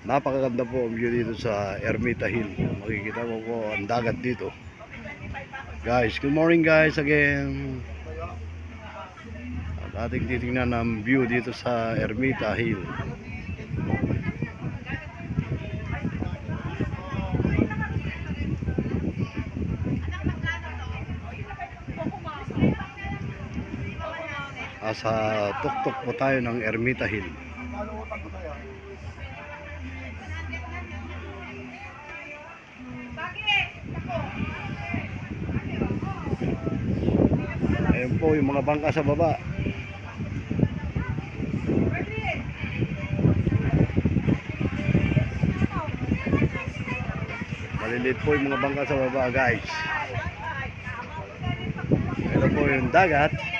Napakaganda po ang view dito sa Ermita Hill. Makikita mo po ang dagat dito. Guys, good morning guys again. At ating titingnan ang view dito sa Ermita Hill. Sa tuktok po tayo ng Ermita Hill. Ayan po yung mga bangka sa baba. Maliliit po yung mga bangka sa baba guys. Ito po yung dagat.